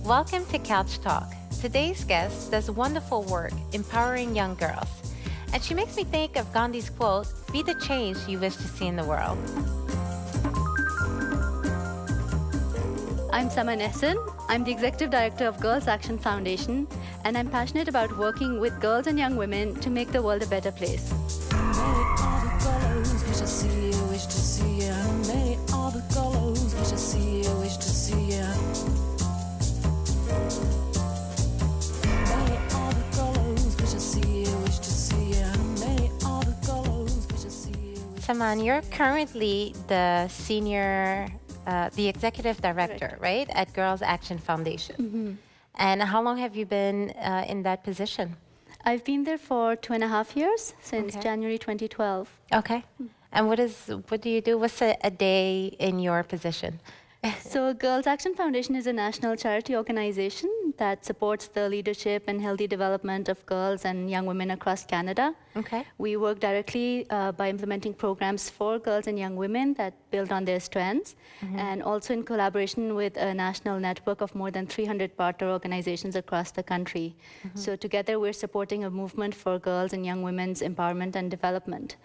Welcome to Couch Talk. Today's guest does wonderful work empowering young girls. And she makes me think of Gandhi's quote, "Be the change you wish to see in the world." I'm Saman Ehsan. I'm the Executive Director of Girls Action Foundation, and I'm passionate about working with girls and young women to make the world a better place. Saman, you're currently the the executive director, right, at Girls Action Foundation. Mm-hmm. And how long have you been in that position? I've been there for 2.5 years, since January 2012. Okay. And what do you do? What's a day in your position? So Girls Action Foundation is a national charity organization that supports the leadership and healthy development of girls and young women across Canada. Okay. We work directly by implementing programs for girls and young women that build on their strengths, and also in collaboration with a national network of more than 300 partner organizations across the country. So together we're supporting a movement for girls and young women's empowerment and development.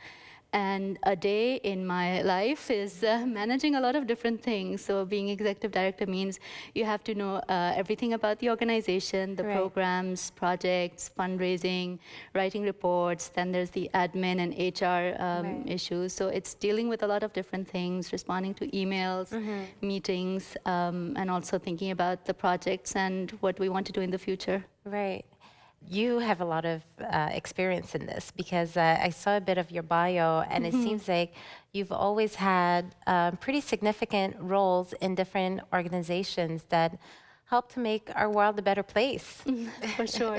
And a day in my life is managing a lot of different things. So being executive director means you have to know everything about the organization, the programs, projects, fundraising, writing reports. Then there's the admin and HR issues. So it's dealing with a lot of different things, responding to emails, meetings, and also thinking about the projects and what we want to do in the future. Right. You have a lot of experience in this because I saw a bit of your bio, and it seems like you've always had pretty significant roles in different organizations that help to make our world a better place. For sure.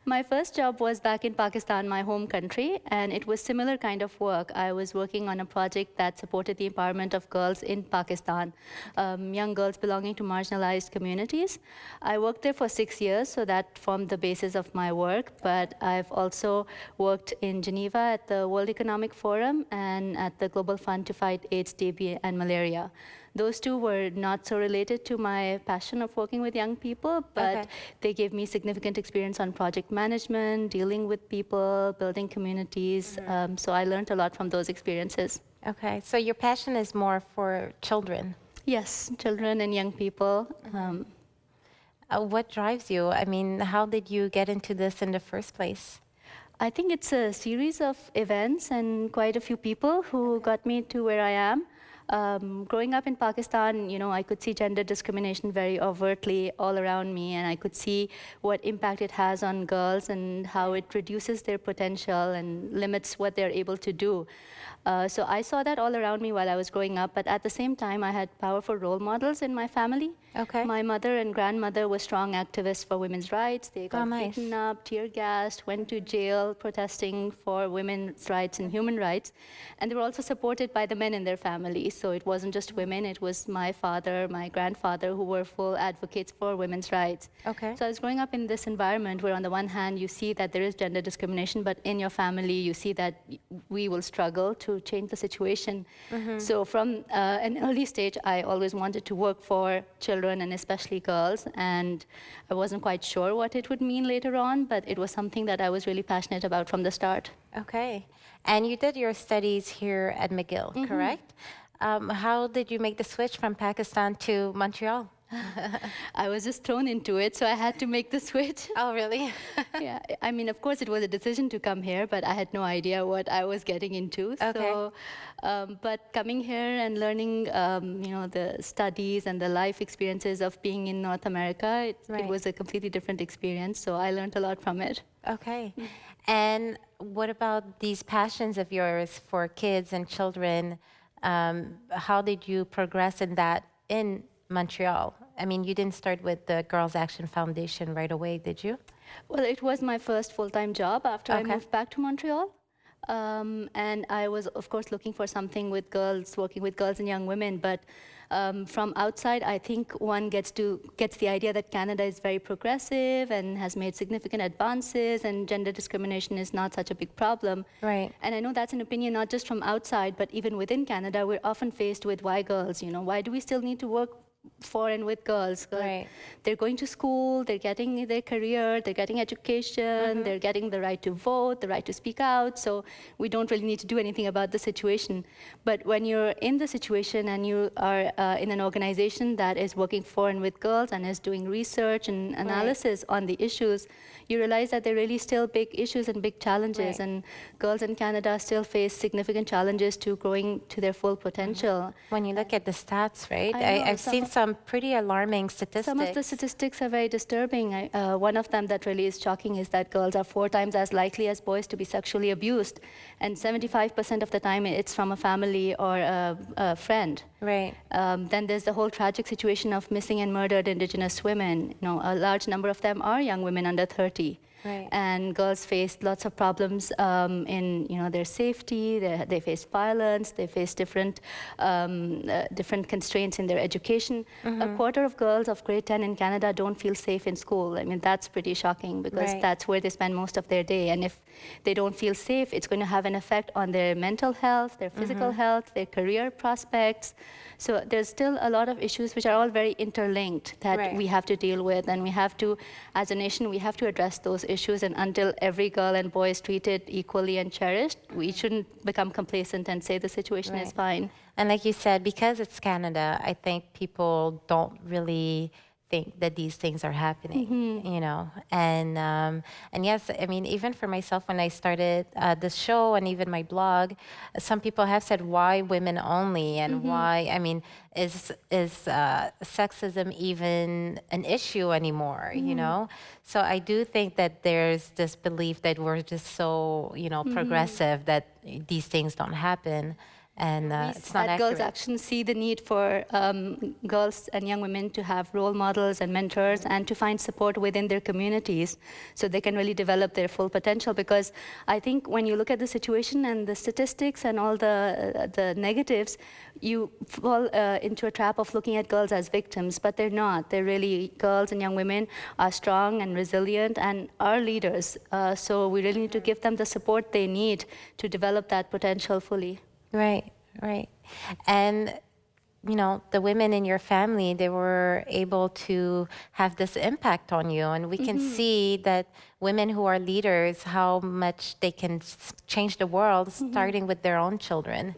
My first job was back in Pakistan, my home country, and it was similar kind of work. I was working on a project that supported the empowerment of girls in Pakistan, young girls belonging to marginalized communities. I worked there for 6 years, so that formed the basis of my work, but I've also worked in Geneva at the World Economic Forum and at the Global Fund to fight AIDS, TB, and malaria. Those two were not so related to my passion of working with young people, but they gave me significant experience on project management, dealing with people, building communities. So I learned a lot from those experiences. Okay, so your passion is more for children. Yes, children and young people. What drives you? I mean, how did you get into this in the first place? I think it's a series of events and quite a few people who got me to where I am. Growing up in Pakistan, I could see gender discrimination very overtly all around me, and I could see what impact it has on girls and how it reduces their potential and limits what they're able to do. So I saw that all around me while I was growing up, but at the same time, I had powerful role models in my family. Okay. My mother and grandmother were strong activists for women's rights. They got beaten up, tear gassed, went to jail protesting for women's rights and human rights. And they were also supported by the men in their family. So it wasn't just women, it was my father, my grandfather, who were full advocates for women's rights. Okay. So I was growing up in this environment where on the one hand, you see that there is gender discrimination, but in your family, you see that we will struggle to change the situation. So from an early stage, I always wanted to work for children and especially girls, and I wasn't quite sure what it would mean later on, but it was something that I was really passionate about from the start. Okay. And you did your studies here at McGill, correct? How did you make the switch from Pakistan to Montreal? I was just thrown into it, so I had to make the switch. Oh, really? Yeah, I mean, of course, it was a decision to come here, but I had no idea what I was getting into. Okay. So, but coming here and learning, the studies and the life experiences of being in North America, it was a completely different experience. So I learned a lot from it. Okay. And what about these passions of yours for kids and children? How did you progress in that in Montreal? I mean, you didn't start with the Girls Action Foundation right away, did you? Well, it was my first full-time job after I moved back to Montreal. And I was, of course, looking for something with girls, working with girls and young women. But from outside, I think one gets the idea that Canada is very progressive and has made significant advances, and gender discrimination is not such a big problem. Right. And I know that's an opinion not just from outside, but even within Canada, we're often faced with why girls, why do we still need to work for and with girls. Right. They're going to school, they're getting their career, they're getting education, they're getting the right to vote, the right to speak out. So we don't really need to do anything about the situation. But when you're in the situation and you are in an organization that is working for and with girls and is doing research and analysis on the issues, you realize that there are really still big issues and big challenges. And girls in Canada still face significant challenges to growing to their full potential. When you look at the stats, right? I know, I've seen some pretty alarming statistics. Some of the statistics are very disturbing. One of them that really is shocking is that girls are 4 times as likely as boys to be sexually abused, and 75% of the time it's from a family or a friend. Right. Then there's the whole tragic situation of missing and murdered Indigenous women. You know, a large number of them are young women under 30. Right. And girls face lots of problems in their safety. They face violence. They face different constraints in their education. A quarter of girls of grade 10 in Canada don't feel safe in school. I mean, that's pretty shocking because that's where they spend most of their day. And if they don't feel safe, it's going to have an effect on their mental health, their physical health, their career prospects. So there's still a lot of issues which are all very interlinked that we have to deal with, and we have to, as a nation, we have to address those issues. And until every girl and boy is treated equally and cherished, we shouldn't become complacent and say the situation is fine. And like you said, because it's Canada, I think people don't really think that these things are happening, you know. And yes, I mean, even for myself, when I started the show and even my blog, some people have said, why women only? And why, I mean, is sexism even an issue anymore, you know? So I do think that there's this belief that we're just so, you know, progressive that these things don't happen. And it's not at accurate. Girls Action see the need for girls and young women to have role models and mentors and to find support within their communities so they can really develop their full potential. Because I think when you look at the situation and the statistics and all the negatives, you fall into a trap of looking at girls as victims, but they're not. They're really, girls and young women are strong and resilient and are leaders. So we really need to give them the support they need to develop that potential fully. Right, right. And, you know, the women in your family, they were able to have this impact on you. And we can see that women who are leaders, how much they can change the world, starting with their own children.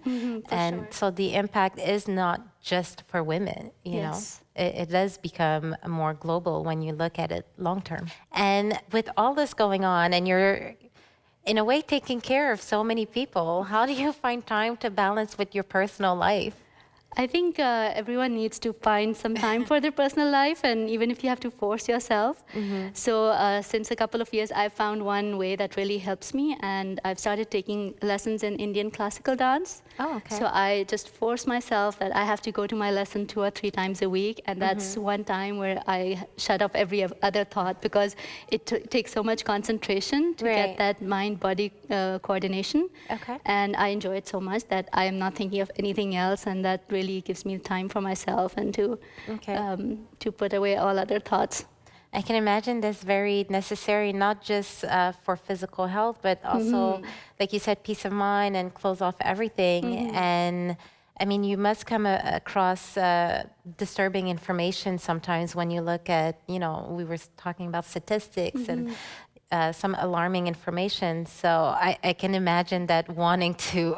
And so the impact is not just for women, you know. It does become more global when you look at it long term. And with all this going on, and you're in a way taking care of so many people, how do you find time to balance with your personal life? I think everyone needs to find some time for their personal life, and even if you have to force yourself. So since a couple of years, I've found one way that really helps me, and I've started taking lessons in Indian classical dance. Oh, okay. So I just force myself that I have to go to my lesson 2 or 3 times a week, and that's one time where I shut off every other thought, because it takes so much concentration to get that mind-body coordination. Okay. And I enjoy it so much that I am not thinking of anything else, and that really gives me time for myself and to put away all other thoughts. I can imagine this very necessary, not just for physical health, but also, like you said, peace of mind and close off everything. And I mean, you must come across disturbing information sometimes when you look at, you know, we were talking about statistics and some alarming information. So I can imagine that wanting to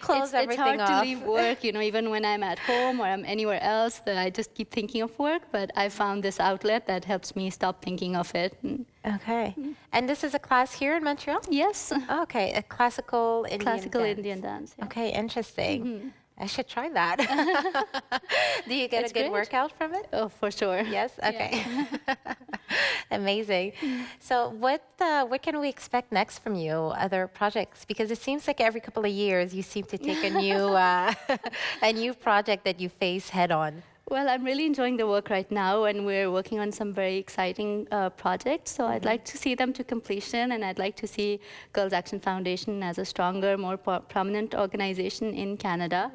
close everything off. It's hard to leave work, you know, even when I'm at home or I'm anywhere else, that I just keep thinking of work. But I found this outlet that helps me stop thinking of it. Okay. And this is a class here in Montreal? Yes. Okay, a classical Indian dance. Yeah. Okay, interesting. I should try that. Do you get a good workout from it? Oh, for sure. Yes? Okay. Amazing. So what can we expect next from you, other projects? Because it seems like every couple of years you seem to take a new project that you face head on. Well, I'm really enjoying the work right now, and we're working on some very exciting projects. So I'd like to see them to completion, and I'd like to see Girls Action Foundation as a stronger, more prominent organization in Canada.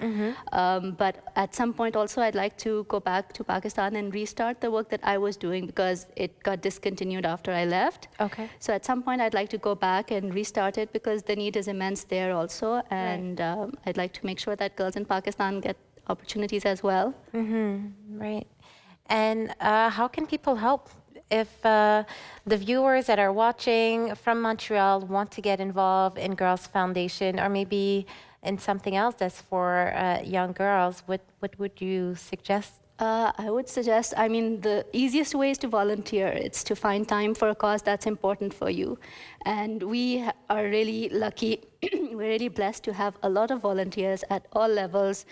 But at some point also, I'd like to go back to Pakistan and restart the work that I was doing, because it got discontinued after I left. Okay. So at some point, I'd like to go back and restart it, because the need is immense there also. And I'd like to make sure that girls in Pakistan get opportunities as well. Right. And how can people help if the viewers that are watching from Montreal want to get involved in Girls Foundation or maybe in something else that's for young girls? What would you suggest? I would suggest, I mean, the easiest way is to volunteer. It's to find time for a cause that's important for you. And we are really lucky, we're really blessed to have a lot of volunteers at all levels,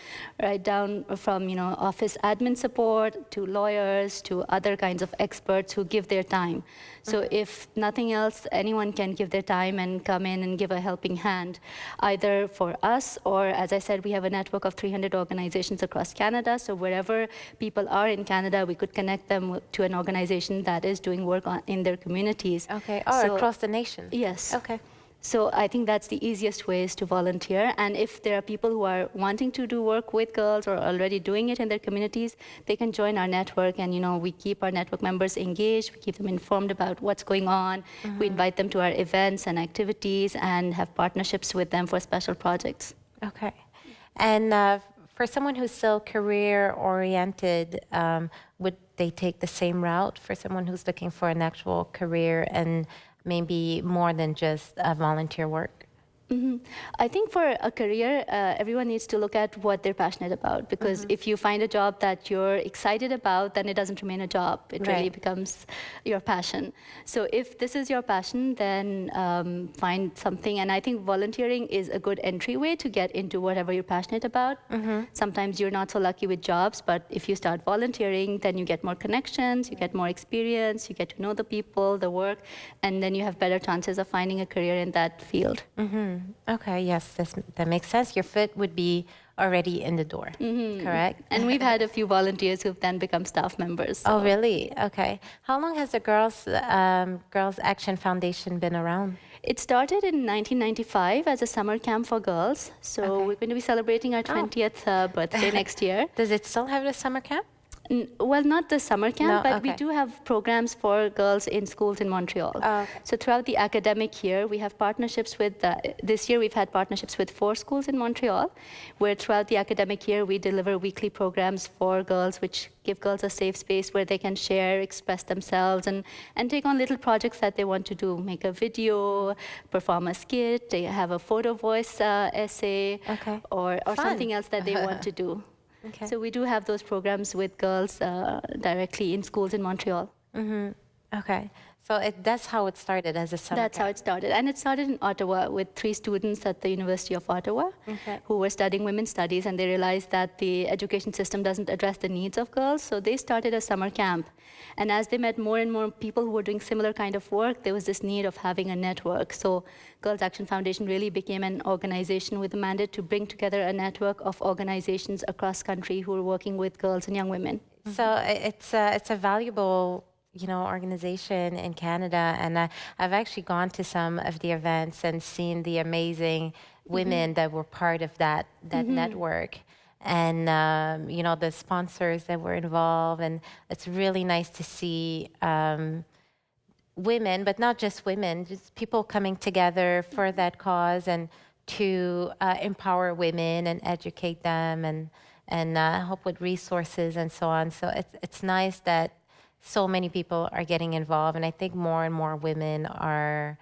right down from, office admin support to lawyers to other kinds of experts who give their time. So if nothing else, anyone can give their time and come in and give a helping hand, either for us or, as I said, we have a network of 300 organizations across Canada. So wherever people are in Canada, we could connect them to an organization that is doing work in their communities. Okay. Oh, across the nation. Yes. Okay. So I think that's the easiest way is to volunteer. And if there are people who are wanting to do work with girls or already doing it in their communities, they can join our network. And, we keep our network members engaged. We keep them informed about what's going on. We invite them to our events and activities and have partnerships with them for special projects. Okay. And for someone who's still career-oriented, would they take the same route for someone who's looking for an actual career and maybe more than just volunteer work? I think for a career, everyone needs to look at what they're passionate about, because if you find a job that you're excited about, then it doesn't remain a job. It really becomes your passion. So if this is your passion, then find something. And I think volunteering is a good entryway to get into whatever you're passionate about. Sometimes you're not so lucky with jobs, but if you start volunteering, then you get more connections, you get more experience, you get to know the people, the work, and then you have better chances of finding a career in that field. Okay, yes, that makes sense. Your foot would be already in the door, correct? And we've had a few volunteers who've then become staff members. Oh, really? Okay. How long has the Girls Action Foundation been around? It started in 1995 as a summer camp for girls. So we're going to be celebrating our 20th birthday next year. Does it still have a summer camp? Well, not the summer camp, No, but we do have programs for girls in schools in Montreal. Oh, okay. So throughout the academic year, we have partnerships with, this year we've had partnerships with 4 schools in Montreal, where throughout the academic year, we deliver weekly programs for girls, which give girls a safe space where they can share, express themselves, and take on little projects that they want to do, make a video, perform a skit, they have a photo voice essay, or something else that they want to do. Okay. So we do have those programs with girls directly in schools in Montreal. Okay. So that's how it started, as a summer That's how it started. And it started in Ottawa with 3 students at the University of Ottawa who were studying women's studies, and they realized that the education system doesn't address the needs of girls, so they started a summer camp. And as they met more and more people who were doing similar kind of work, there was this need of having a network. So Girls Action Foundation really became an organization with a mandate to bring together a network of organizations across country who are working with girls and young women. So it's a valuable organization in Canada, and I've actually gone to some of the events and seen the amazing women that were part of that network, and the sponsors that were involved, and it's really nice to see women, but not just women, just people coming together for that cause and to empower women and educate them and help with resources and so on. So it's nice that so many people are getting involved, and I think more and more women are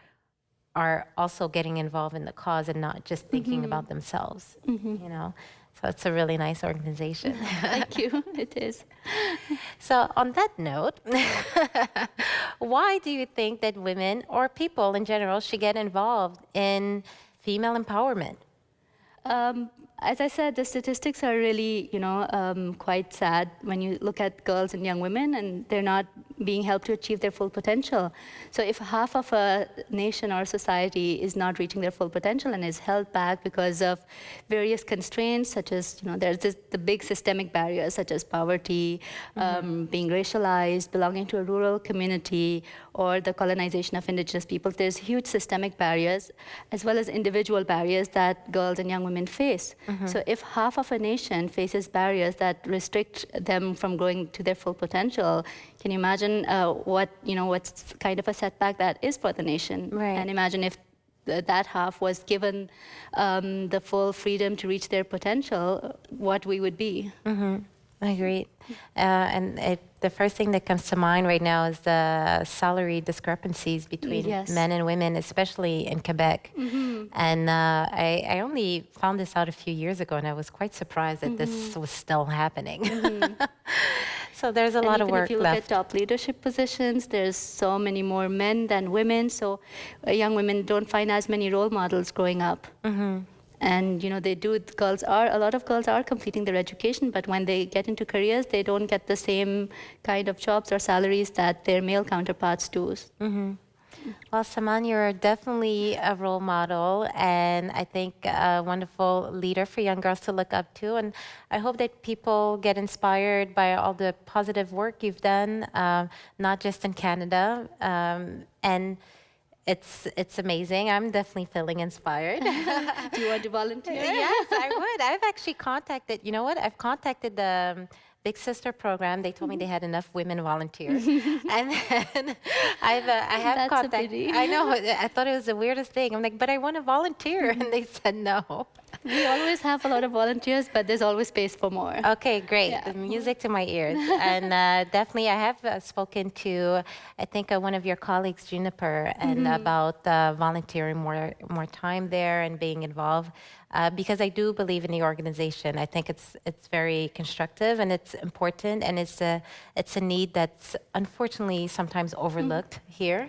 also getting involved in the cause and not just thinking about themselves. So it's a really nice organization. Thank you. It is. So on that note, why do you think that women or people in general should get involved in female empowerment? As I said, the statistics are really, quite sad when you look at girls and young women, and they're not being helped to achieve their full potential. So if half of a nation or society is not reaching their full potential and is held back because of various constraints, such as, there's the big systemic barriers, such as poverty, being racialized, belonging to a rural community, or the colonization of indigenous peoples, there's huge systemic barriers, as well as individual barriers that girls and young women face. So if half of a nation faces barriers that restrict them from growing to their full potential, can you imagine what's kind of a setback that is for the nation? Right. And imagine if that half was given the full freedom to reach their potential, what we would be. I agree. The first thing that comes to mind right now is the salary discrepancies between Yes. men and women, especially in Quebec. And I only found this out a few years ago, and I was quite surprised that this was still happening. So there's a lot of work If you look left. at top leadership positions, there's so many more men than women. So young women don't find as many role models growing up. And a lot of girls are completing their education, but when they get into careers, they don't get the same kind of jobs or salaries that their male counterparts do. Well, Saman, you're definitely a role model, and I think a wonderful leader for young girls to look up to. And I hope that people get inspired by all the positive work you've done, not just in Canada. And it's amazing. I'm definitely feeling inspired. Do you want to volunteer? Yes, I would. I've actually contacted, you know what? I've contacted the Big Sister program. They told me they had enough women volunteers. And then I have That's a contacted. pity. I know. I thought it was the weirdest thing. I'm like, but I want to volunteer. And they said no. We always have a lot of volunteers, but there's always space for more. Okay, great. Yeah. The music to my ears. And definitely, I have spoken to, I think, one of your colleagues, Juniper, and about volunteering more time there and being involved. Because I do believe in the organization. I think it's very constructive and it's important, and it's a need that's unfortunately sometimes overlooked here.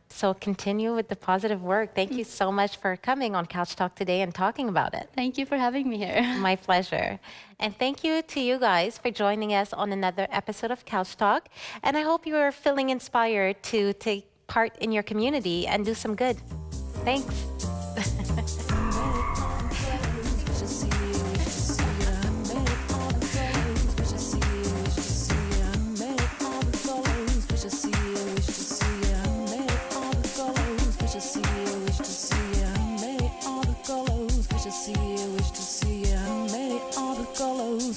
So continue with the positive work. Thank you so much for coming on Couch Talk today and talking about it. Thank you for having me here. My pleasure. And thank you to you guys for joining us on another episode of Couch Talk. And I hope you are feeling inspired to take part in your community and do some good. Thanks.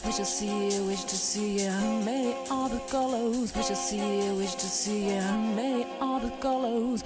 Wish to see you, wish to see you, many all the colors. Wish to see you, wish to see you, many all the colors.